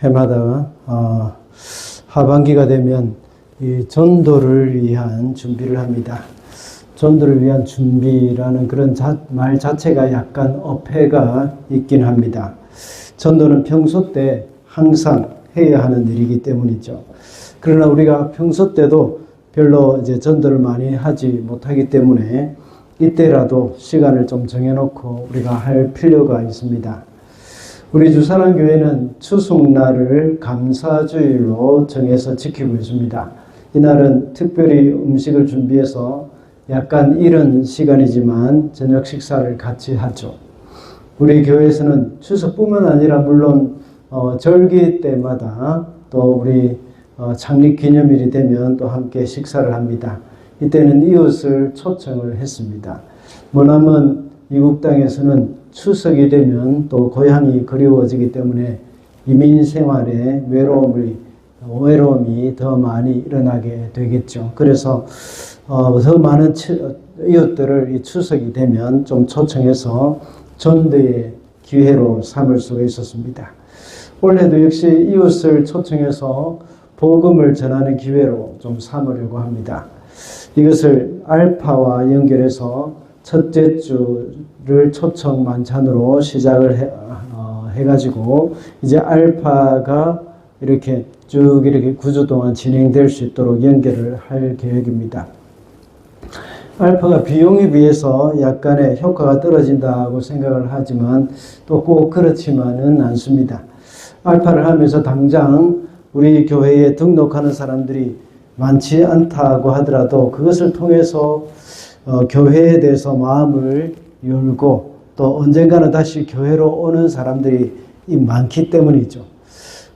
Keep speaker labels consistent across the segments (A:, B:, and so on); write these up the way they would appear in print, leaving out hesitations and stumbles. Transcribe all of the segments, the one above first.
A: 해마다 하반기가 되면 이 전도를 위한 준비를 합니다. 전도를 위한 준비라는 그런 말 자체가 약간 어폐가 있긴 합니다. 전도는 평소 때 항상 해야 하는 일이기 때문이죠. 그러나 우리가 평소 때도 별로 이제 전도를 많이 하지 못하기 때문에 이때라도 시간을 좀 정해놓고 우리가 할 필요가 있습니다. 우리 주사랑교회는 추석날을 감사주일로 정해서 지키고 있습니다. 이날은 특별히 음식을 준비해서 약간 이른 시간이지만 저녁 식사를 같이 하죠. 우리 교회에서는 추석뿐만 아니라 물론 절기 때마다 또 우리 창립 기념일이 되면 또 함께 식사를 합니다. 이때는 이웃을 초청을 했습니다. 머나먼 이국 땅에서는 추석이 되면 또 고향이 그리워지기 때문에 이민 생활에 외로움이 더 많이 일어나게 되겠죠. 그래서 더 많은 이웃들을 이 추석이 되면 좀 초청해서 전도의 기회로 삼을 수가 있었습니다. 올해도 역시 이웃을 초청해서 복음을 전하는 기회로 좀 삼으려고 합니다. 이것을 알파와 연결해서 첫째 주를 초청 만찬으로 시작을 해가지고 이제 알파가 이렇게 쭉 이렇게 9주 동안 진행될 수 있도록 연결을 할 계획입니다. 알파가 비용에 비해서 약간의 효과가 떨어진다고 생각을 하지만 또 꼭 그렇지만은 않습니다. 알파를 하면서 당장 우리 교회에 등록하는 사람들이 많지 않다고 하더라도 그것을 통해서 교회에 대해서 마음을 열고 또 언젠가는 다시 교회로 오는 사람들이 많기 때문이죠.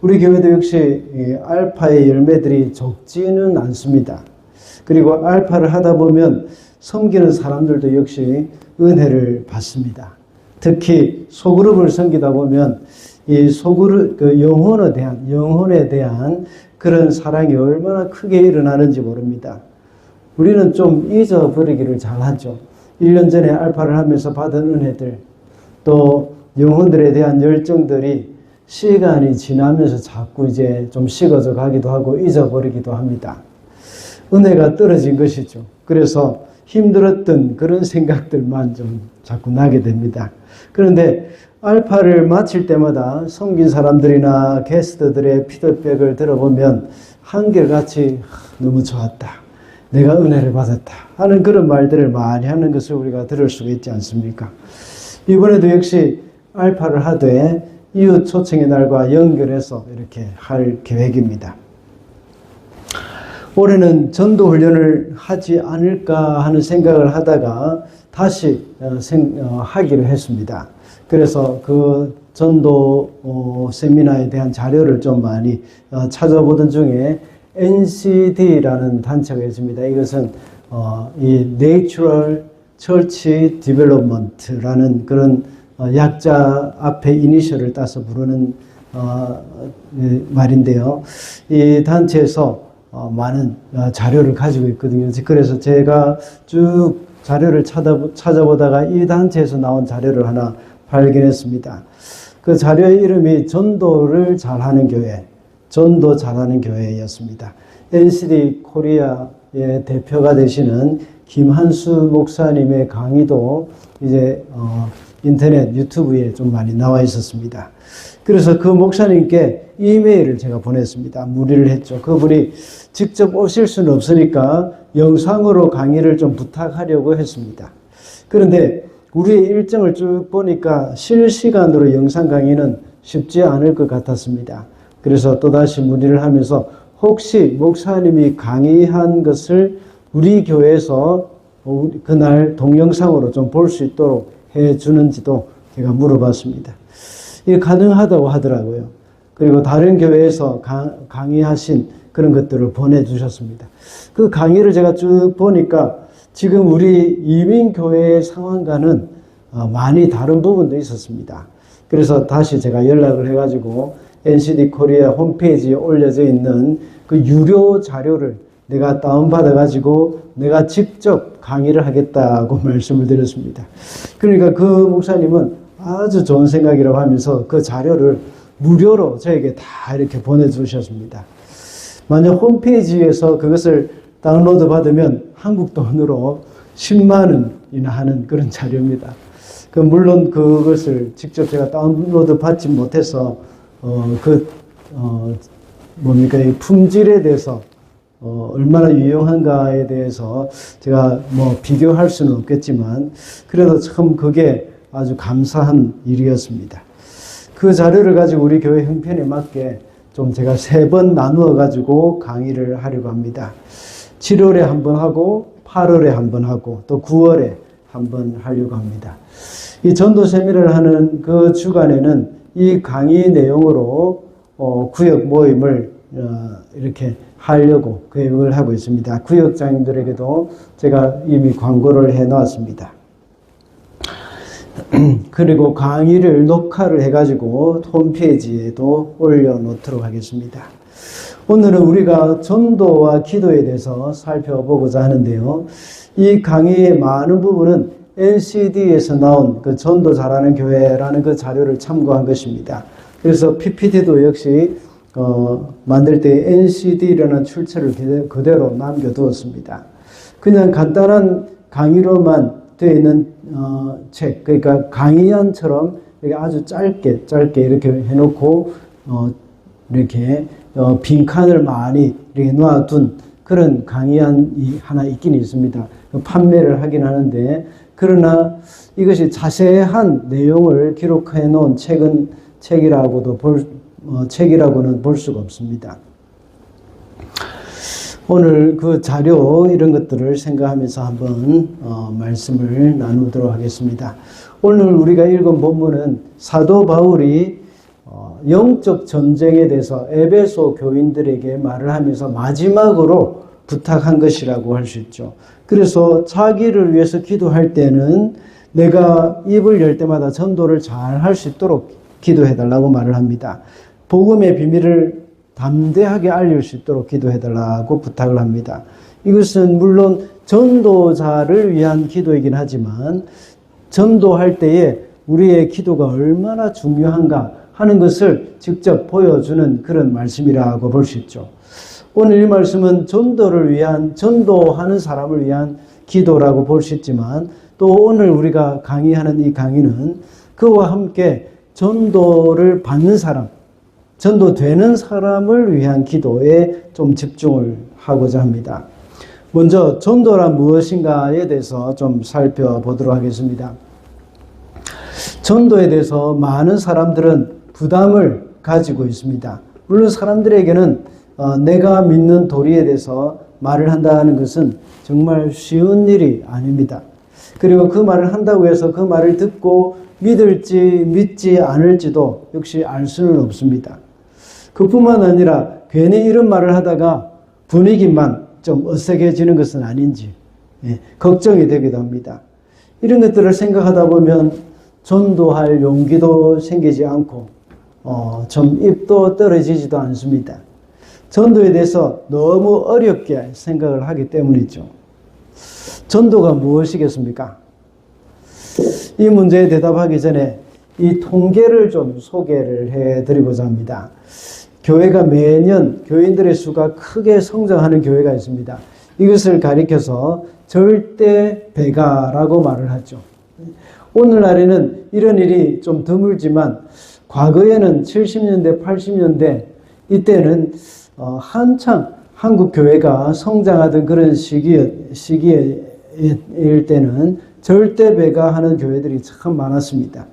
A: 우리 교회도 역시 알파의 열매들이 적지는 않습니다. 그리고 알파를 하다 보면 섬기는 사람들도 역시 은혜를 받습니다. 특히 소그룹을 섬기다 보면 이 소그룹 영혼에 대한 그런 사랑이 얼마나 크게 일어나는지 모릅니다. 우리는 좀 잊어버리기를 잘하죠. 1년 전에 알파를 하면서 받은 은혜들, 또 영혼들에 대한 열정들이 시간이 지나면서 자꾸 이제 좀 식어져 가기도 하고 잊어버리기도 합니다. 은혜가 떨어진 것이죠. 그래서 힘들었던 그런 생각들만 좀 자꾸 나게 됩니다. 그런데 알파를 마칠 때마다 섬긴 사람들이나 게스트들의 피드백을 들어보면 한결같이 너무 좋았다, 내가 은혜를 받았다 하는 그런 말들을 많이 하는 것을 우리가 들을 수가 있지 않습니까? 이번에도 역시 알파를 하되 이웃 초청의 날과 연결해서 이렇게 할 계획입니다. 올해는 전도 훈련을 하지 않을까 하는 생각을 하다가 다시 하기로 했습니다. 그래서 그 전도 세미나에 대한 자료를 좀 많이 찾아보던 중에 NCD라는 단체가 있습니다. 이것은 이 Natural Church Development라는 그런 약자 앞에 이니셜을 따서 부르는 말인데요. 이 단체에서 많은 자료를 가지고 있거든요. 그래서 제가 쭉 자료를 찾아보다가 이 단체에서 나온 자료를 하나 발견했습니다. 그 자료의 이름이 전도를 잘하는 교회, 전도 잘하는 교회였습니다. NCD 코리아의 대표가 되시는 김한수 목사님의 강의도 이제 인터넷 유튜브에 좀 많이 나와 있었습니다. 그래서 그 목사님께 이메일을 제가 보냈습니다. 문의를 했죠. 그분이 직접 오실 수는 없으니까 영상으로 강의를 좀 부탁하려고 했습니다. 그런데 우리의 일정을 쭉 보니까 실시간으로 영상 강의는 쉽지 않을 것 같았습니다. 그래서 또다시 문의를 하면서 혹시 목사님이 강의한 것을 우리 교회에서 그날 동영상으로 좀 볼 수 있도록 해주는지도 제가 물어봤습니다. 이게 가능하다고 하더라고요. 그리고 다른 교회에서 강의하신 그런 것들을 보내주셨습니다. 그 강의를 제가 쭉 보니까 지금 우리 이민교회의 상황과는 많이 다른 부분도 있었습니다. 그래서 다시 제가 연락을 해가지고 NCD 코리아 홈페이지에 올려져 있는 그 유료 자료를 내가 다운받아가지고 내가 직접 강의를 하겠다고 말씀을 드렸습니다. 그러니까 그 목사님은 아주 좋은 생각이라고 하면서 그 자료를 무료로 저에게 다 이렇게 보내주셨습니다. 만약 홈페이지에서 그것을 다운로드 받으면 한국 돈으로 10만 원이나 하는 그런 자료입니다. 물론 그것을 직접 제가 다운로드 받지 못해서 이 품질에 대해서 얼마나 유용한가에 대해서 제가 뭐 비교할 수는 없겠지만 그래도 참 그게 아주 감사한 일이었습니다. 그 자료를 가지고 우리 교회 형편에 맞게 좀 제가 3번 나누어 가지고 강의를 하려고 합니다. 7월에 한 번 하고 8월에 한 번 하고 또 9월에 한 번 하려고 합니다. 이 전도 세미나를 하는 그 주간에는 이 강의 내용으로 구역 모임을 이렇게 하려고 계획을 하고 있습니다. 구역장님들에게도 제가 이미 광고를 해 놓았습니다. 그리고 강의를 녹화를 해가지고 홈페이지에도 올려놓도록 하겠습니다. 오늘은 우리가 전도와 기도에 대해서 살펴보고자 하는데요. 이 강의의 많은 부분은 NCD에서 나온 그 전도 잘하는 교회라는 그 자료를 참고한 것입니다. 그래서 PPT도 역시 만들 때 NCD라는 출처를 그대로 남겨두었습니다. 그냥 간단한 강의로만 되어 있는 책, 그러니까 강의안처럼 이렇게 아주 짧게 이렇게 해놓고 이렇게 빈칸을 많이 이렇게 놓아둔 그런 강의안이 하나 있긴 있습니다. 판매를 하긴 하는데 그러나 이것이 자세한 내용을 기록해 놓은 책이라고는 볼 수가 없습니다. 오늘 그 자료 이런 것들을 생각하면서 한번 말씀을 나누도록 하겠습니다. 오늘 우리가 읽은 본문은 사도 바울이 영적 전쟁에 대해서 에베소 교인들에게 말을 하면서 마지막으로 부탁한 것이라고 할 수 있죠. 그래서 자기를 위해서 기도할 때는 내가 입을 열 때마다 전도를 잘 할 수 있도록 기도해달라고 말을 합니다. 복음의 비밀을 담대하게 알릴 수 있도록 기도해달라고 부탁을 합니다. 이것은 물론 전도자를 위한 기도이긴 하지만 전도할 때에 우리의 기도가 얼마나 중요한가 하는 것을 직접 보여주는 그런 말씀이라고 볼 수 있죠. 오늘 이 말씀은 전도를 위한, 전도하는 사람을 위한 기도라고 볼 수 있지만 또 오늘 우리가 강의하는 이 강의는 그와 함께 전도를 받는 사람, 전도되는 사람을 위한 기도에 좀 집중을 하고자 합니다. 먼저 전도란 무엇인가에 대해서 좀 살펴보도록 하겠습니다. 전도에 대해서 많은 사람들은 부담을 가지고 있습니다. 물론 사람들에게는 내가 믿는 도리에 대해서 말을 한다는 것은 정말 쉬운 일이 아닙니다. 그리고 그 말을 한다고 해서 그 말을 듣고 믿을지 믿지 않을지도 역시 알 수는 없습니다. 그뿐만 아니라 괜히 이런 말을 하다가 분위기만 좀 어색해지는 것은 아닌지 걱정이 되기도 합니다. 이런 것들을 생각하다 보면 전도할 용기도 생기지 않고 좀 입도 떨어지지도 않습니다. 전도에 대해서 너무 어렵게 생각을 하기 때문이죠. 전도가 무엇이겠습니까? 이 문제에 대답하기 전에 이 통계를 좀 소개를 해드리고자 합니다. 교회가 매년 교인들의 수가 크게 성장하는 교회가 있습니다. 이것을 가리켜서 절대 배가라고 말을 하죠. 오늘날에는 이런 일이 좀 드물지만 과거에는 70년대, 80년대 이때는 한창 한국 교회가 성장하던 그런 시기일 때는 절대 배가하는 교회들이 참 많았습니다.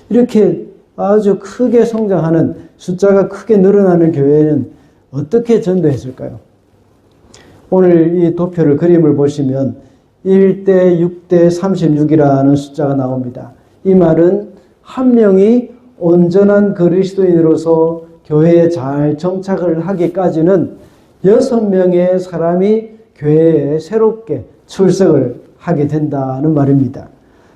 A: 이렇게 아주 크게 성장하는 숫자가 크게 늘어나는 교회는 어떻게 전도했을까요? 오늘 이 도표를 그림을 보시면 1대 6대 36이라는 숫자가 나옵니다. 이 말은 한 명이 온전한 그리스도인으로서 교회에 잘 정착을 하기까지는 6명의 사람이 교회에 새롭게 출석을 하게 된다는 말입니다.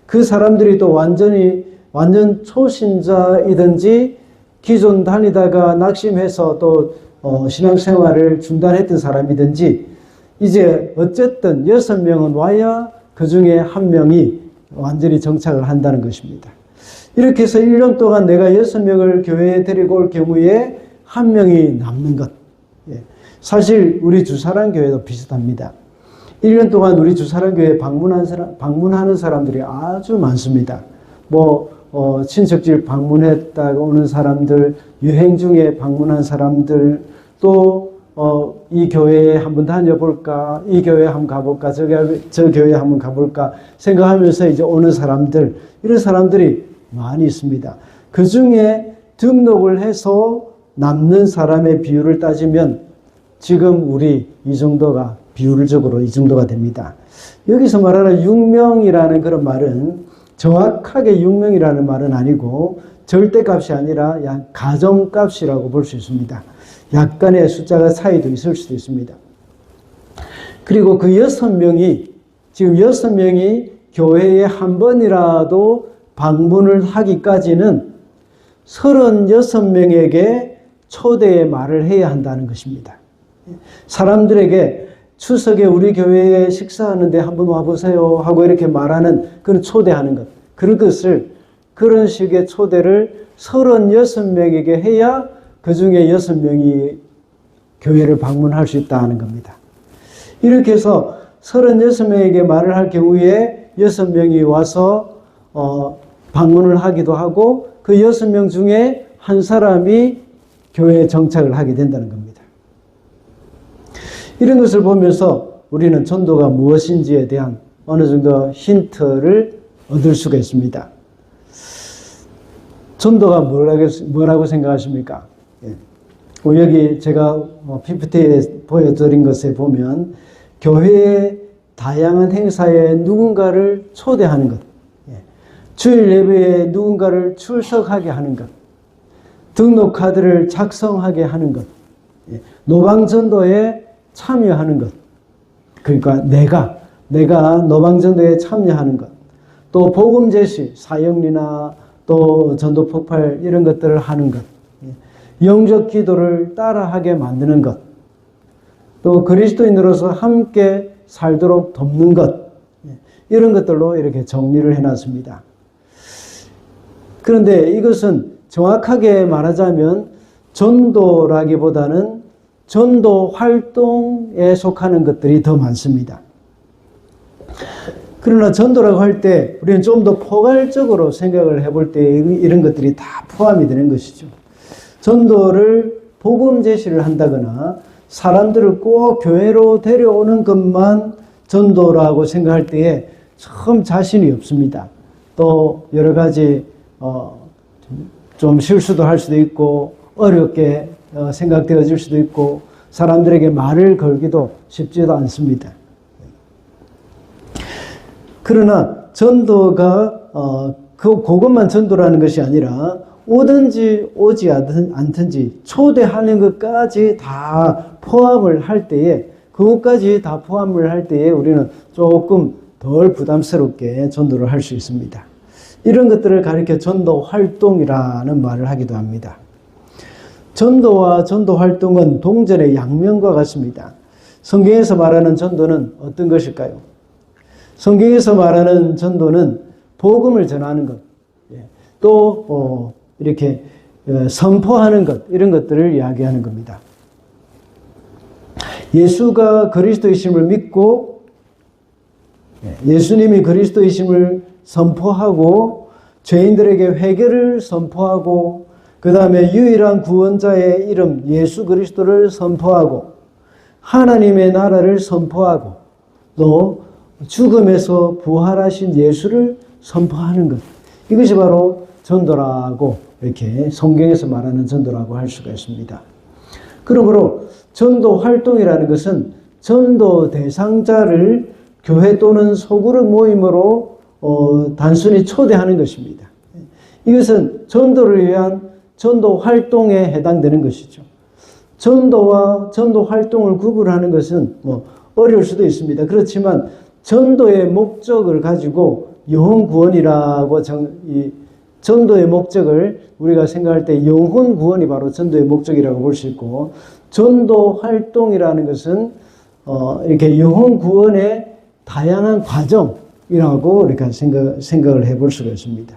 A: 그 사람들이 또 완전 초신자이든지 기존 다니다가 낙심해서 또 신앙생활을 중단했던 사람이든지 이제 어쨌든 6명은 와야 그 중에 한 명이 완전히 정착을 한다는 것입니다. 이렇게 해서 1년 동안 내가 6명을 교회에 데리고 올 경우에 1명이 남는 것. 사실 우리 주사랑교회도 비슷합니다. 1년 동안 우리 주사랑교회에 방문하는 사람들이 아주 많습니다. 친척집 방문했다가 오는 사람들, 여행 중에 방문한 사람들, 또 이 교회에 한번 다녀볼까, 이 교회에 한번 가볼까, 저 교회에 한번 가볼까 생각하면서 이제 오는 사람들, 이런 사람들이 많이 있습니다. 그 중에 등록을 해서 남는 사람의 비율을 따지면 지금 우리 이 정도가 비율적으로 이 정도가 됩니다. 여기서 말하는 6명이라는 그런 말은 정확하게 6명이라는 말은 아니고 절대값이 아니라 약 가정값이라고 볼 수 있습니다. 약간의 숫자가 차이도 있을 수도 있습니다. 그리고 그 6명이 지금 6명이 교회에 한 번이라도 방문을 하기까지는 36명에게 초대의 말을 해야 한다는 것입니다. 사람들에게 추석에 우리 교회에 식사하는데 한번 와보세요 하고 이렇게 말하는 그런 초대하는 것, 그런 식의 초대를 36명에게 해야 그 중에 6명이 교회를 방문할 수 있다는 겁니다. 이렇게 해서 36명에게 말을 할 경우에 6명이 와서 방문을 하기도 하고 그 6명 중에 한 사람이 교회에 정착을 하게 된다는 겁니다. 이런 것을 보면서 우리는 전도가 무엇인지에 대한 어느 정도 힌트를 얻을 수가 있습니다. 전도가 뭐라고 생각하십니까? 여기 제가 PPT에 보여드린 것에 보면 교회의 다양한 행사에 누군가를 초대하는 것, 주일 예배에 누군가를 출석하게 하는 것, 등록카드를 작성하게 하는 것, 노방전도에 참여하는 것, 그러니까 내가 노방전도에 참여하는 것, 또 복음 제시, 사역리나 또 전도 폭발 이런 것들을 하는 것, 영적 기도를 따라하게 만드는 것, 또 그리스도인으로서 함께 살도록 돕는 것, 이런 것들로 이렇게 정리를 해놨습니다. 그런데 이것은 정확하게 말하자면 전도라기보다는 전도 활동에 속하는 것들이 더 많습니다. 그러나 전도라고 할 때 우리는 좀 더 포괄적으로 생각을 해볼 때 이런 것들이 다 포함이 되는 것이죠. 전도를 복음 제시를 한다거나 사람들을 꼭 교회로 데려오는 것만 전도라고 생각할 때에 참 자신이 없습니다. 또 여러 가지 좀 실수도 할 수도 있고 어렵게 생각되어질 수도 있고 사람들에게 말을 걸기도 쉽지도 않습니다. 그러나 전도가 그것만 전도라는 것이 아니라 오든지 오지 않든지 초대하는 것까지 다 포함을 할 때에 그것까지 다 포함을 할 때에 우리는 조금 덜 부담스럽게 전도를 할 수 있습니다. 이런 것들을 가리켜 전도 활동이라는 말을 하기도 합니다. 전도와 전도 활동은 동전의 양면과 같습니다. 성경에서 말하는 전도는 어떤 것일까요? 성경에서 말하는 전도는 복음을 전하는 것, 또 이렇게 선포하는 것, 이런 것들을 이야기하는 겁니다. 예수가 그리스도이심을 믿고 예수님이 그리스도이심을 선포하고 죄인들에게 회개를 선포하고 그 다음에 유일한 구원자의 이름 예수 그리스도를 선포하고 하나님의 나라를 선포하고 또 죽음에서 부활하신 예수를 선포하는 것, 이것이 바로 전도라고 이렇게 성경에서 말하는 전도라고 할 수가 있습니다. 그러므로 전도 활동이라는 것은 전도 대상자를 교회 또는 소그룹 모임으로 단순히 초대하는 것입니다. 이것은 전도를 위한 전도 활동에 해당되는 것이죠. 전도와 전도 활동을 구분하는 것은 어려울 수도 있습니다. 그렇지만 전도의 목적을 가지고 영혼 구원이라고 전도의 목적을 우리가 생각할 때 영혼 구원이 바로 전도의 목적이라고 볼 수 있고 전도 활동이라는 것은 이렇게 영혼 구원의 다양한 과정이라고 이렇게 생각을 해볼 수가 있습니다.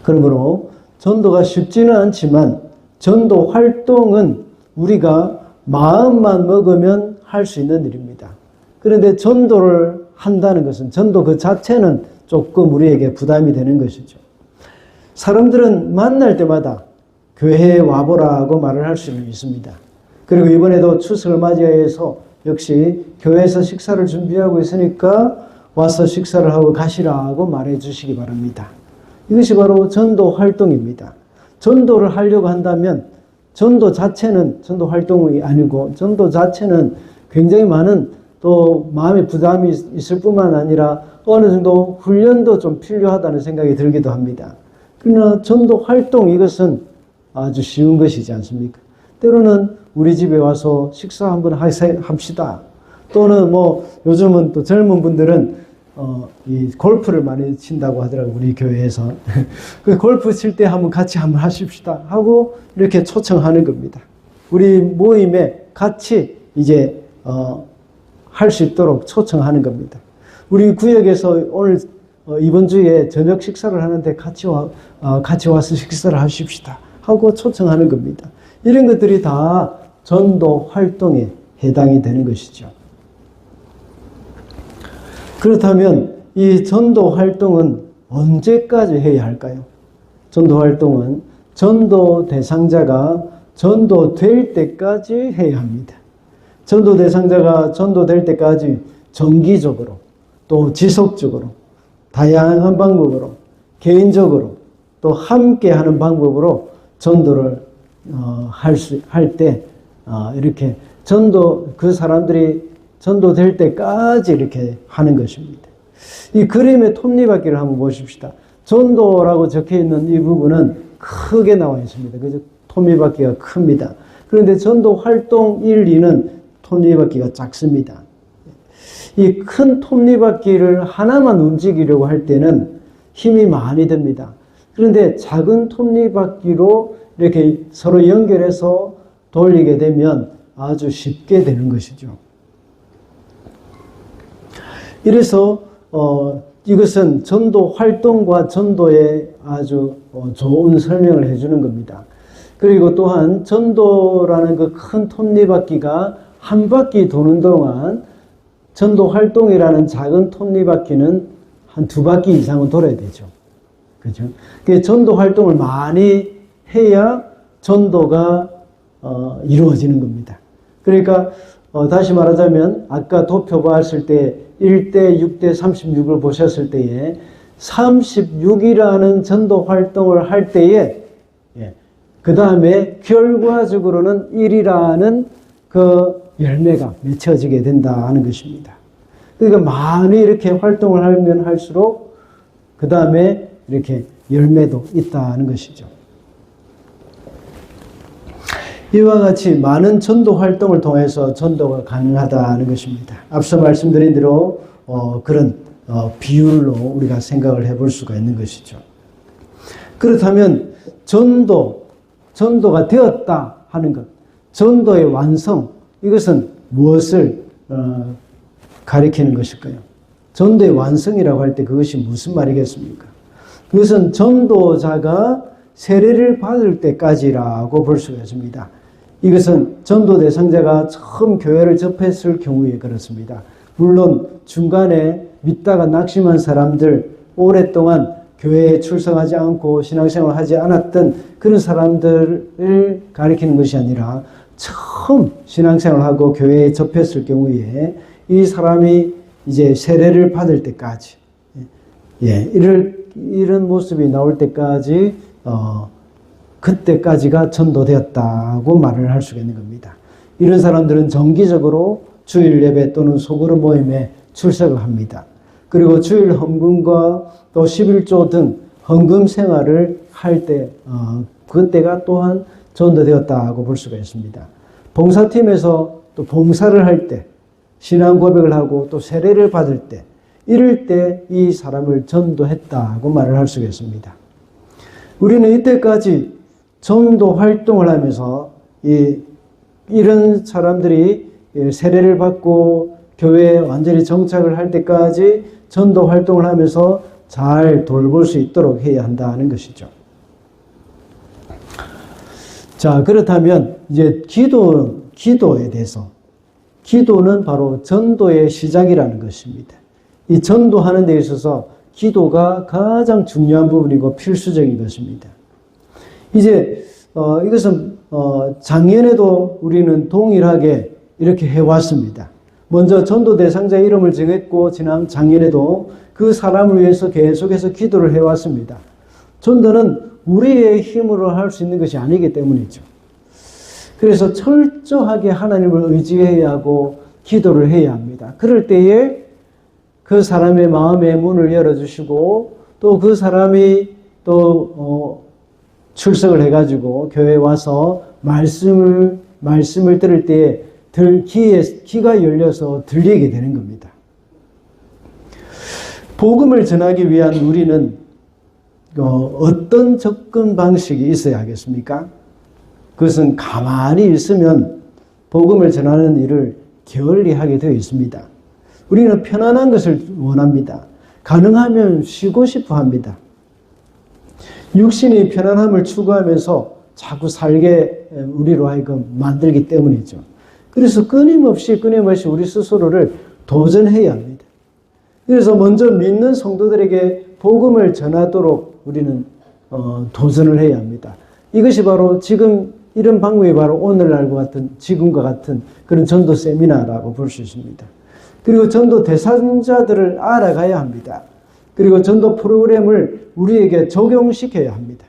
A: 그러므로 전도가 쉽지는 않지만 전도 활동은 우리가 마음만 먹으면 할 수 있는 일입니다. 그런데 전도를 한다는 것은 전도 그 자체는 조금 우리에게 부담이 되는 것이죠. 사람들은 만날 때마다 교회에 와보라고 말을 할 수는 있습니다. 그리고 이번에도 추석을 맞이해서 역시 교회에서 식사를 준비하고 있으니까 와서 식사를 하고 가시라고 말해 주시기 바랍니다. 이것이 바로 전도 활동입니다. 전도를 하려고 한다면 전도 자체는 전도 활동이 아니고 전도 자체는 굉장히 많은 또 마음의 부담이 있을 뿐만 아니라 어느 정도 훈련도 좀 필요하다는 생각이 들기도 합니다. 그러나 전도 활동 이것은 아주 쉬운 것이지 않습니까? 때로는 우리 집에 와서 식사 한번 합시다. 또는 뭐 요즘은 또 젊은 분들은 이 골프를 많이 친다고 하더라고요. 우리 교회에서. 그 골프 칠 때 같이 한번 하십시다 하고 이렇게 초청하는 겁니다. 우리 모임에 같이 이제 할 수 있도록 초청하는 겁니다. 우리 구역에서 오늘 이번 주에 저녁 식사를 하는데 같이 와서 식사를 하십시다 하고 초청하는 겁니다. 이런 것들이 다 전도 활동에 해당이 되는 것이죠. 그렇다면 이 전도 활동은 언제까지 해야 할까요? 전도 활동은 전도 대상자가 전도될 때까지 해야 합니다. 전도 대상자가 전도될 때까지 정기적으로 또 지속적으로 다양한 방법으로 개인적으로 또 함께 하는 방법으로 전도를 할 때 이렇게 그 사람들이 전도될 때까지 이렇게 하는 것입니다. 이 그림의 톱니바퀴를 한번 보십시다. 전도라고 적혀 있는 이 부분은 크게 나와 있습니다. 그래서 톱니바퀴가 큽니다. 그런데 전도 활동 1, 2는 톱니바퀴가 작습니다. 이 큰 톱니바퀴를 하나만 움직이려고 할 때는 힘이 많이 듭니다. 그런데 작은 톱니바퀴로 이렇게 서로 연결해서 돌리게 되면 아주 쉽게 되는 것이죠. 이래서 이것은 전도 활동과 전도에 아주 좋은 설명을 해주는 겁니다. 그리고 또한 전도라는 그 큰 톱니바퀴가 한 바퀴 도는 동안 전도 활동이라는 작은 톱니바퀴는 한 2바퀴 이상은 돌아야 되죠. 그죠? 그 전도 활동을 많이 해야 전도가 이루어지는 겁니다. 그러니까 다시 말하자면 아까 도표 봤을 때 1대 6대 36을 보셨을 때에 36이라는 전도 활동을 할 때에 그 다음에 결과적으로는 1이라는 그 열매가 맺혀지게 된다는 것입니다. 그러니까 많이 이렇게 활동을 하면 할수록 그 다음에 이렇게 열매도 있다는 것이죠. 이와 같이 많은 전도 활동을 통해서 전도가 가능하다는 것입니다. 앞서 말씀드린 대로 그런 비율로 우리가 생각을 해볼 수가 있는 것이죠. 그렇다면 전도가 되었다 하는 것, 전도의 완성, 이것은 무엇을 가리키는 것일까요? 전도의 완성이라고 할 때 그것이 무슨 말이겠습니까? 그것은 전도자가 세례를 받을 때까지라고 볼 수가 있습니다. 이것은 전도 대상자가 처음 교회를 접했을 경우에 그렇습니다. 물론 중간에 믿다가 낙심한 사람들, 오랫동안 교회에 출석하지 않고 신앙생활을 하지 않았던 그런 사람들을 가리키는 것이 아니라 처음 신앙생활을 하고 교회에 접했을 경우에 이 사람이 이제 세례를 받을 때까지, 이런 모습이 나올 때까지 그때까지가 전도되었다고 말을 할 수가 있는 겁니다. 이런 사람들은 정기적으로 주일 예배 또는 소그룹 모임에 출석을 합니다. 그리고 주일 헌금과 또 11조 등 헌금 생활을 할 때 그때가 또한 전도되었다고 볼 수가 있습니다. 봉사팀에서 또 봉사를 할 때 신앙 고백을 하고 또 세례를 받을 때 이럴 때 이 사람을 전도했다고 말을 할 수가 있습니다. 우리는 이때까지 전도 활동을 하면서 이런 사람들이 세례를 받고 교회에 완전히 정착을 할 때까지 전도 활동을 하면서 잘 돌볼 수 있도록 해야 한다는 것이죠. 자, 그렇다면 이제 기도에 대해서, 기도는 바로 전도의 시작이라는 것입니다. 이 전도하는 데 있어서 기도가 가장 중요한 부분이고 필수적인 것입니다. 이제 이것은 작년에도 우리는 동일하게 이렇게 해왔습니다. 먼저 전도 대상자 이름을 정했고 지난 작년에도 그 사람을 위해서 계속해서 기도를 해왔습니다. 전도는 우리의 힘으로 할 수 있는 것이 아니기 때문이죠. 그래서 철저하게 하나님을 의지해야 하고 기도를 해야 합니다. 그럴 때에 그 사람의 마음의 문을 열어주시고 또 그 사람이 또 출석을 해가지고 교회에 와서 말씀을 들을 때에 귀가 열려서 들리게 되는 겁니다. 복음을 전하기 위한 우리는 어떤 접근 방식이 있어야 하겠습니까? 그것은 가만히 있으면 복음을 전하는 일을 게을리 하게 되어 있습니다. 우리는 편안한 것을 원합니다. 가능하면 쉬고 싶어 합니다. 육신이 편안함을 추구하면서 자꾸 살게 우리로 하여금 만들기 때문이죠. 그래서 끊임없이 우리 스스로를 도전해야 합니다. 그래서 먼저 믿는 성도들에게 복음을 전하도록 우리는 도전을 해야 합니다. 이것이 바로 지금 이런 방법이 바로 오늘날과 같은 지금과 같은 그런 전도 세미나라고 볼 수 있습니다. 그리고 전도 대상자들을 알아가야 합니다. 그리고 전도 프로그램을 우리에게 적용시켜야 합니다.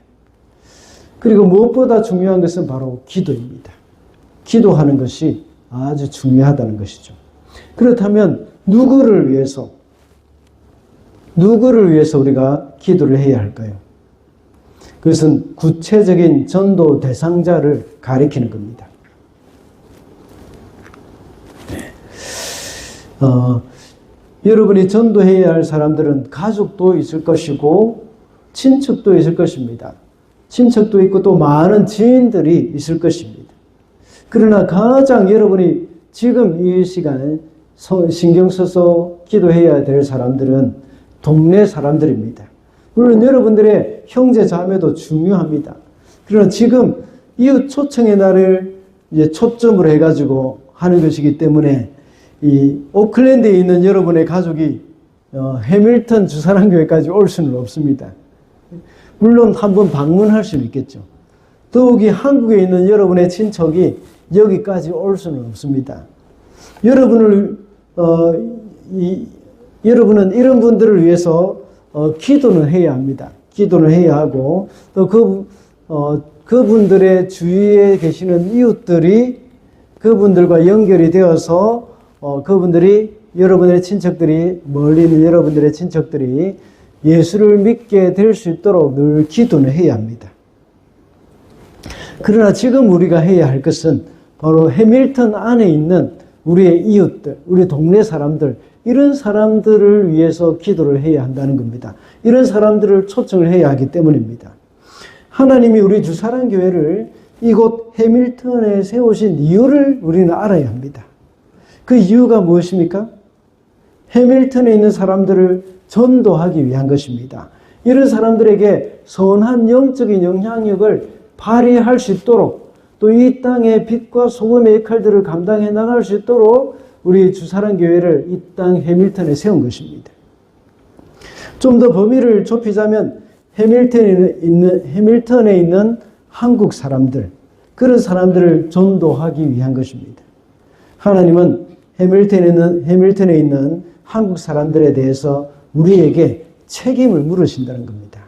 A: 그리고 무엇보다 중요한 것은 바로 기도입니다. 기도하는 것이 아주 중요하다는 것이죠. 그렇다면 누구를 위해서 우리가 기도를 해야 할까요? 그것은 구체적인 전도 대상자를 가리키는 겁니다. 여러분이 전도해야 할 사람들은 가족도 있을 것이고 친척도 있을 것입니다. 친척도 있고 또 많은 지인들이 있을 것입니다. 그러나 가장 여러분이 지금 이 시간에 신경 써서 기도해야 될 사람들은 동네 사람들입니다. 물론 여러분들의 형제 자매도 중요합니다. 그러나 지금 이웃 초청의 날을 이제 초점으로 해가지고 하는 것이기 때문에 이 오클랜드에 있는 여러분의 가족이 해밀턴 주사랑교회까지 올 수는 없습니다. 물론 한번 방문할 수는 있겠죠. 더욱이 한국에 있는 여러분의 친척이 여기까지 올 수는 없습니다. 여러분은 이런 분들을 위해서 기도는 해야 합니다. 기도는 해야 하고 또 그분들의 주위에 계시는 이웃들이 그분들과 연결이 되어서 그분들이 여러분의 친척들이 멀리 있는 여러분들의 친척들이 예수를 믿게 될 수 있도록 늘 기도는 해야 합니다. 그러나 지금 우리가 해야 할 것은 바로 해밀턴 안에 있는 우리의 이웃들, 우리 동네 사람들, 이런 사람들을 위해서 기도를 해야 한다는 겁니다. 이런 사람들을 초청을 해야 하기 때문입니다. 하나님이 우리 주사랑교회를 이곳 해밀턴에 세우신 이유를 우리는 알아야 합니다. 그 이유가 무엇입니까? 해밀턴에 있는 사람들을 전도하기 위한 것입니다. 이런 사람들에게 선한 영적인 영향력을 발휘할 수 있도록 또 이 땅의 빛과 소금의 역할들을 감당해 나갈 수 있도록 우리 주사랑교회를 이 땅 해밀턴에 세운 것입니다. 좀 더 범위를 좁히자면 해밀턴에 있는 한국 사람들, 그런 사람들을 전도하기 위한 것입니다. 하나님은 해밀턴에 있는 한국 사람들에 대해서 우리에게 책임을 물으신다는 겁니다.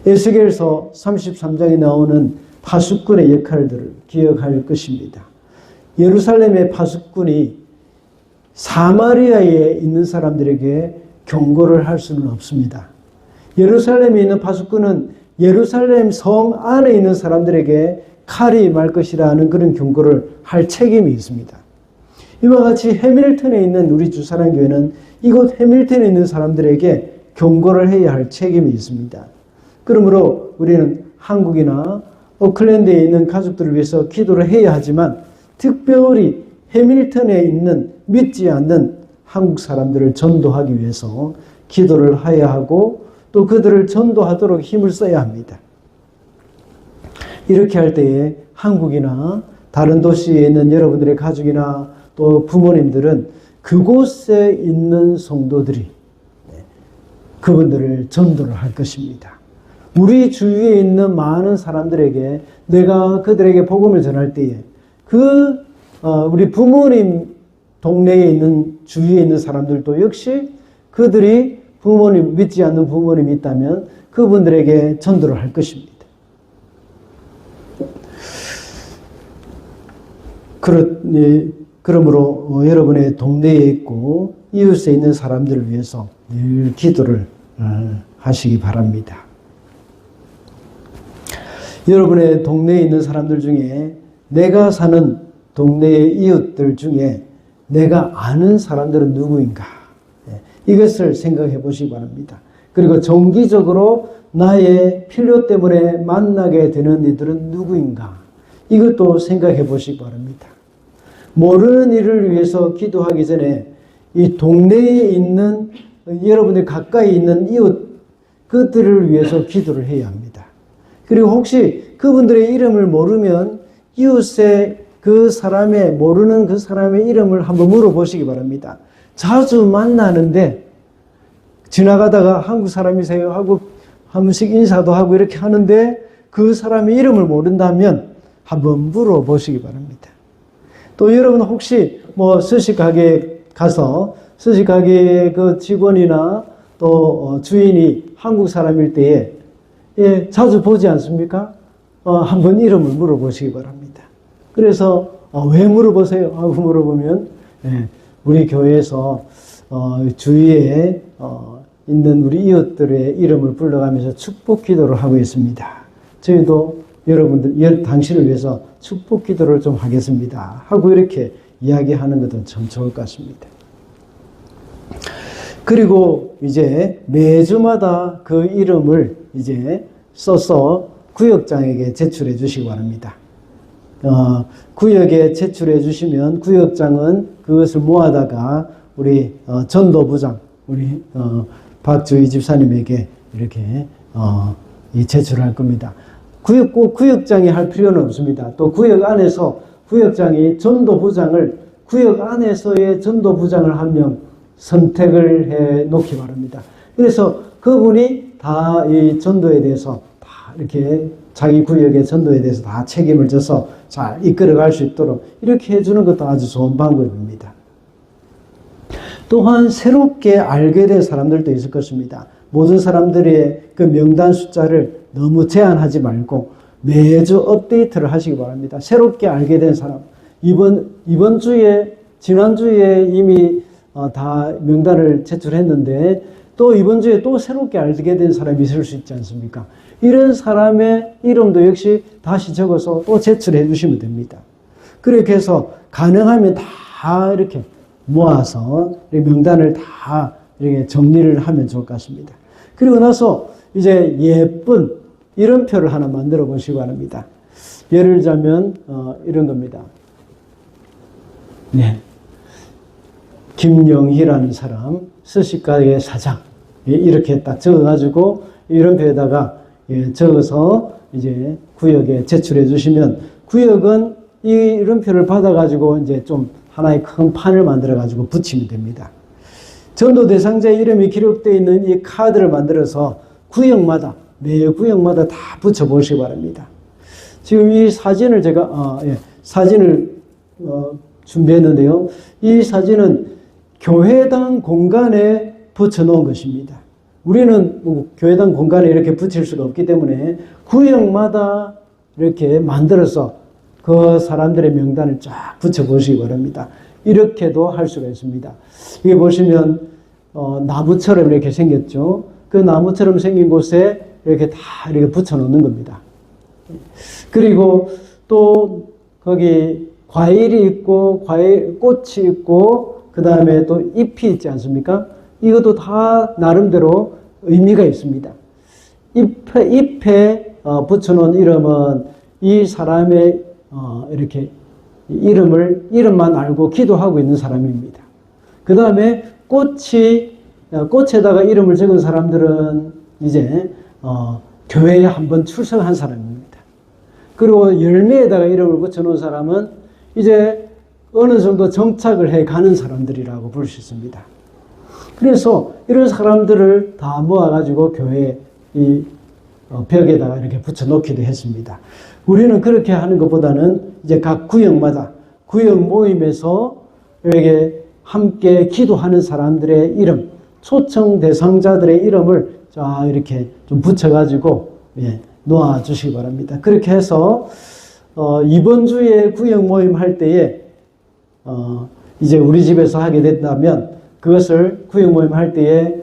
A: 에스겔서 33장에 나오는 파수꾼의 역할들을 기억할 것입니다. 예루살렘의 파수꾼이 사마리아에 있는 사람들에게 경고를 할 수는 없습니다. 예루살렘에 있는 파수꾼은 예루살렘 성 안에 있는 사람들에게 칼이 말 것이라는 그런 경고를 할 책임이 있습니다. 이와 같이 해밀턴에 있는 우리 주사랑교회는 이곳 해밀턴에 있는 사람들에게 경고를 해야 할 책임이 있습니다. 그러므로 우리는 한국이나 오클랜드에 있는 가족들을 위해서 기도를 해야 하지만 특별히 해밀턴에 있는 믿지 않는 한국 사람들을 전도하기 위해서 기도를 해야 하고 또 그들을 전도하도록 힘을 써야 합니다. 이렇게 할 때에 한국이나 다른 도시에 있는 여러분들의 가족이나 또 부모님들은 그곳에 있는 성도들이 그분들을 전도를 할 것입니다. 우리 주위에 있는 많은 사람들에게 내가 그들에게 복음을 전할 때에 우리 부모님 동네에 있는 주위에 있는 사람들도 역시 그들이 부모님 믿지 않는 부모님이 있다면 그분들에게 전도를 할 것입니다. 그러므로 여러분의 동네에 있고 이웃에 있는 사람들을 위해서 늘 기도를 하시기 바랍니다. 여러분의 동네에 있는 사람들 중에 내가 사는 동네의 이웃들 중에 내가 아는 사람들은 누구인가? 이것을 생각해 보시기 바랍니다. 그리고 정기적으로 나의 필요 때문에 만나게 되는 이들은 누구인가? 이것도 생각해 보시기 바랍니다. 모르는 일을 위해서 기도하기 전에 이 동네에 있는 여러분의 가까이 있는 이웃 그들을 위해서 기도를 해야 합니다. 그리고 혹시 그분들의 이름을 모르면 이웃의 모르는 그 사람의 이름을 한번 물어보시기 바랍니다. 자주 만나는데 지나가다가 한국 사람이세요 하고 한 번씩 인사도 하고 이렇게 하는데 그 사람의 이름을 모른다면 한번 물어보시기 바랍니다. 또 여러분 혹시 스시가게에 가서 스시가게의 그 직원이나 또 주인이 한국 사람일 때에 자주 보지 않습니까? 한번 이름을 물어보시기 바랍니다. 그래서 왜 물어보세요? 하고 물어보면 우리 교회에서 주위에 있는 우리 이웃들의 이름을 불러가면서 축복 기도를 하고 있습니다. 저희도 여러분들, 당신을 위해서 축복 기도를 좀 하겠습니다. 하고 이렇게 이야기하는 것도 참 좋을 것 같습니다. 그리고 이제 매주마다 그 이름을 이제 써서 구역장에게 제출해 주시기 바랍니다. 구역에 제출해 주시면 구역장은 그것을 모아다가 우리 전도부장, 우리 박주희 집사님에게 이렇게 제출할 겁니다. 꼭 구역장이 할 필요는 없습니다. 또 구역 안에서 구역장이 전도부장을 구역 안에서의 전도부장을 한 명 선택을 해 놓기 바랍니다. 그래서 그분이 다 이 전도에 대해서 다 이렇게 자기 구역의 전도에 대해서 다 책임을 져서 잘 이끌어갈 수 있도록 이렇게 해주는 것도 아주 좋은 방법입니다. 또한 새롭게 알게 된 사람들도 있을 것입니다. 모든 사람들의 그 명단 숫자를 너무 제한하지 말고 매주 업데이트를 하시기 바랍니다. 새롭게 알게 된 사람, 이번 주에, 지난주에 이미 다 명단을 제출했는데 또 이번 주에 또 새롭게 알게 된 사람이 있을 수 있지 않습니까? 이런 사람의 이름도 역시 다시 적어서 또 제출해 주시면 됩니다. 그렇게 해서 가능하면 다 이렇게 모아서 명단을 다 이렇게 정리를 하면 좋을 것 같습니다. 그리고 나서 이제 예쁜 이름표를 하나 만들어 보시기 바랍니다. 예를 들자면 이런 겁니다. 네. 김영희라는 사람, 스시가게 사장, 이렇게 딱 적어가지고 이름표에다가 적어서 이제 구역에 제출해 주시면 구역은 이 이름표를 받아가지고 이제 좀 하나의 큰 판을 만들어가지고 붙이면 됩니다. 전도 대상자의 이름이 기록되어 있는 이 카드를 만들어서 구역마다, 매 구역마다 다 붙여보시기 바랍니다. 지금 이 사진을 제가, 사진을 준비했는데요. 이 사진은 교회당 공간에 붙여놓은 것입니다. 우리는 교회당 공간에 이렇게 붙일 수가 없기 때문에 구역마다 이렇게 만들어서 그 사람들의 명단을 쫙 붙여보시기 바랍니다. 이렇게도 할 수가 있습니다. 이게 보시면 나무처럼 이렇게 생겼죠. 그 나무처럼 생긴 곳에 이렇게 다 이렇게 붙여놓는 겁니다. 그리고 또 거기 과일이 있고 꽃이 있고 그 다음에 또 잎이 있지 않습니까? 이것도 다 나름대로 의미가 있습니다. 잎에 붙여놓은 이름은 이 사람의 이렇게 이름만 알고 기도하고 있는 사람입니다. 그 다음에 꽃이 꽃에다가 이름을 적은 사람들은 이제 교회에 한번 출석한 사람입니다. 그리고 열매에다가 이름을 붙여놓은 사람은 이제 어느 정도 정착을 해 가는 사람들이라고 볼 수 있습니다. 그래서 이런 사람들을 다 모아가지고 교회 이 벽에다가 이렇게 붙여놓기도 했습니다. 우리는 그렇게 하는 것보다는 이제 각 구역마다 구역 모임에서 이렇게 함께 기도하는 사람들의 이름, 초청 대상자들의 이름을 쫙 이렇게 좀 붙여가지고 놓아주시기 바랍니다. 그렇게 해서 이번 주에 구역 모임 할 때에 이제 우리 집에서 하게 된다면 그것을 구역 모임 할 때에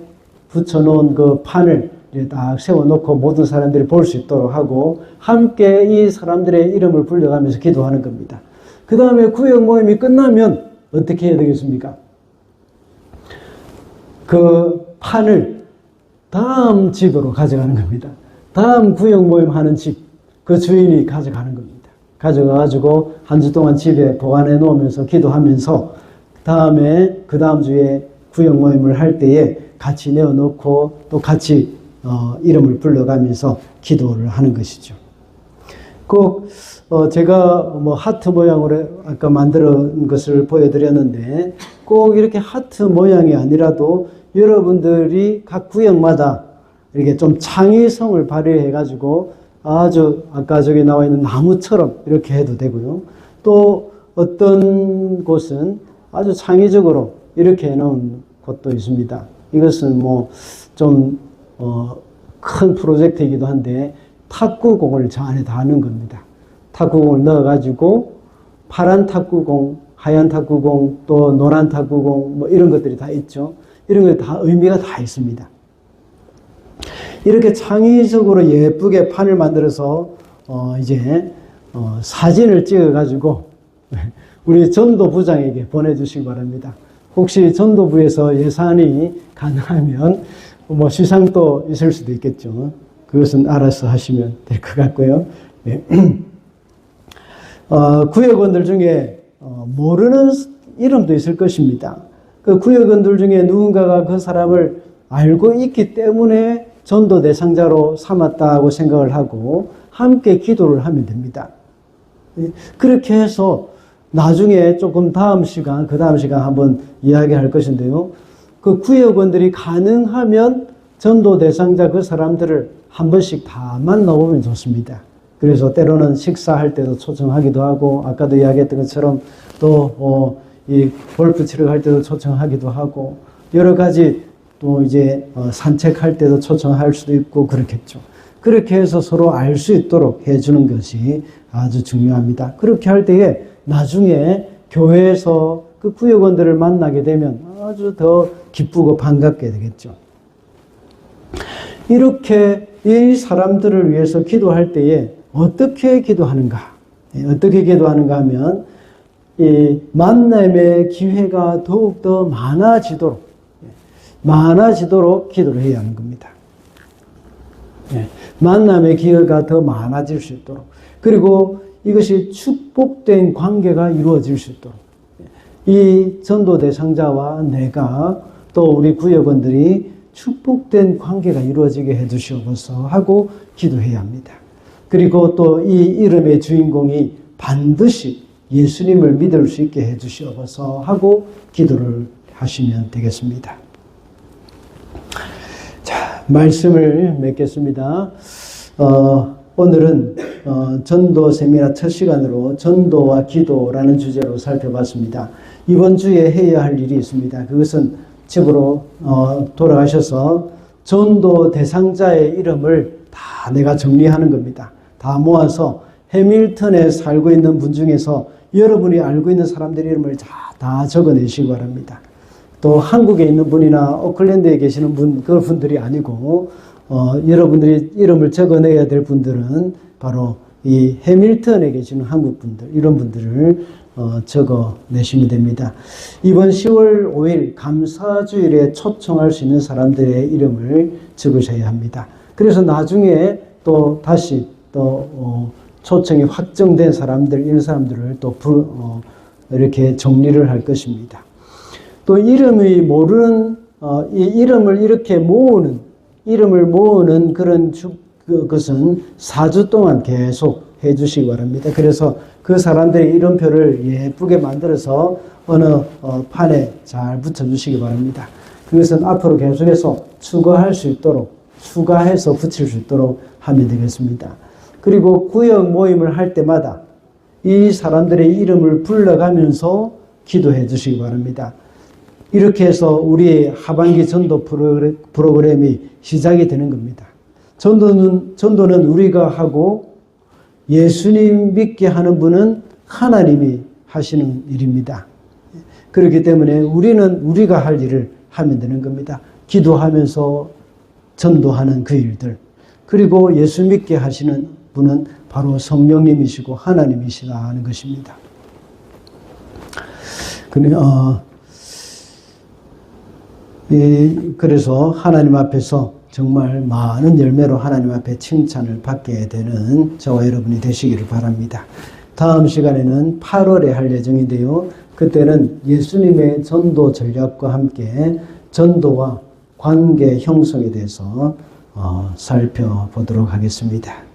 A: 붙여놓은 그 판을 딱 세워놓고 모든 사람들이 볼 수 있도록 하고 함께 이 사람들의 이름을 불러가면서 기도하는 겁니다. 그 다음에 구역 모임이 끝나면 어떻게 해야 되겠습니까? 그 판을 다음 집으로 가져가는 겁니다. 다음 구역 모임 하는 집, 그 주인이 가져가는 겁니다. 가져가가지고 한 주 동안 집에 보관해 놓으면서 기도하면서 다음에 그 다음 주에 구역 모임을 할 때에 같이 내어놓고 또 같이 이름을 불러가면서 기도를 하는 것이죠. 꼭 제가 뭐 하트 모양으로 아까 만든 것을 보여드렸는데 꼭 이렇게 하트 모양이 아니라도 여러분들이 각 구역마다 이렇게 좀 창의성을 발휘해 가지고 아주 아까 저기 나와 있는 나무처럼 이렇게 해도 되고요. 또 어떤 곳은 아주 창의적으로 이렇게 해놓은 곳도 있습니다. 이것은 뭐 좀 큰 프로젝트이기도 한데 탁구공을 저 안에 다 넣은 겁니다. 탁구공을 넣어가지고 파란 탁구공, 하얀 탁구공, 또 노란 탁구공 뭐 이런 것들이 다 있죠. 이런 것 다 의미가 다 있습니다. 이렇게 창의적으로 예쁘게 판을 만들어서 이제 사진을 찍어가지고 우리 전도부장에게 보내주시기 바랍니다. 혹시 전도부에서 예산이 가능하면 뭐 시상도 있을 수도 있겠죠. 그것은 알아서 하시면 될 것 같고요. 네. 구역원들 중에 모르는 이름도 있을 것입니다. 그 구역원들 중에 누군가가 그 사람을 알고 있기 때문에 전도 대상자로 삼았다고 생각을 하고 함께 기도를 하면 됩니다. 그렇게 해서 나중에 조금 다음 시간, 그 다음 시간 한번 이야기할 것인데요. 그 구역원들이 가능하면 전도 대상자 그 사람들을 한 번씩 다 만나보면 좋습니다. 그래서 때로는 식사할 때도 초청하기도 하고, 아까도 이야기했던 것처럼 또, 이 골프 치러 갈 때도 초청하기도 하고, 여러 가지 또 이제 산책할 때도 초청할 수도 있고, 그렇겠죠. 그렇게 해서 서로 알 수 있도록 해주는 것이 아주 중요합니다. 그렇게 할 때에 나중에 교회에서 그 구역원들을 만나게 되면 아주 더 기쁘고 반갑게 되겠죠. 이렇게 이 사람들을 위해서 기도할 때에 어떻게 기도하는가? 어떻게 기도하는가 하면 이 만남의 기회가 더욱더 많아지도록 기도를 해야 하는 겁니다. 만남의 기회가 더 많아질 수 있도록, 그리고 이것이 축복된 관계가 이루어질 수 있도록 이 전도 대상자와 내가 또 우리 구역원들이 축복된 관계가 이루어지게 해주시옵소서 하고 기도해야 합니다. 그리고 또 이 이름의 주인공이 반드시 예수님을 믿을 수 있게 해주시옵소서 하고 기도를 하시면 되겠습니다. 자, 말씀을 맺겠습니다. 오늘은 전도 세미나 첫 시간으로 전도와 기도라는 주제로 살펴봤습니다. 이번 주에 해야 할 일이 있습니다. 그것은 집으로 돌아가셔서 전도 대상자의 이름을 다 내가 정리하는 겁니다. 다 모아서 해밀턴에 살고 있는 분 중에서 여러분이 알고 있는 사람들 이름을 다 적어내시기 바랍니다. 또 한국에 있는 분이나 오클랜드에 계시는 분, 그 분들이 아니고 여러분들이 이름을 적어내야 될 분들은 바로 이 해밀턴에 계시는 한국 분들, 이런 분들을 적어내시면 됩니다. 이번 10월 5일 감사주일에 초청할 수 있는 사람들의 이름을 적으셔야 합니다. 그래서 나중에 또 다시 또 초청이 확정된 사람들, 이런 사람들을 또 이렇게 정리를 할 것입니다. 또 이름이 모르는 이 이름을 이렇게 이름을 모으는 그런 것은 4주 동안 계속 해 주시기 바랍니다. 그래서 그 사람들의 이름표를 예쁘게 만들어서 어느 판에 잘 붙여 주시기 바랍니다. 그것은 앞으로 계속해서 추가해서 붙일 수 있도록 하면 되겠습니다. 그리고 구역 모임을 할 때마다 이 사람들의 이름을 불러가면서 기도해 주시기 바랍니다. 이렇게 해서 우리의 하반기 전도 프로그램이 시작이 되는 겁니다. 전도는 우리가 하고 예수님 믿게 하는 분은 하나님이 하시는 일입니다. 그렇기 때문에 우리는 우리가 할 일을 하면 되는 겁니다. 기도하면서 전도하는 그 일들. 그리고 예수 믿게 하시는 분은 바로 성령님이시고 하나님이시다 하는 것입니다. 그래서 하나님 앞에서 정말 많은 열매로 하나님 앞에 칭찬을 받게 되는 저와 여러분이 되시기를 바랍니다. 다음 시간에는 8월에 할 예정인데요. 그때는 예수님의 전도 전략과 함께 전도와 관계 형성에 대해서 살펴보도록 하겠습니다.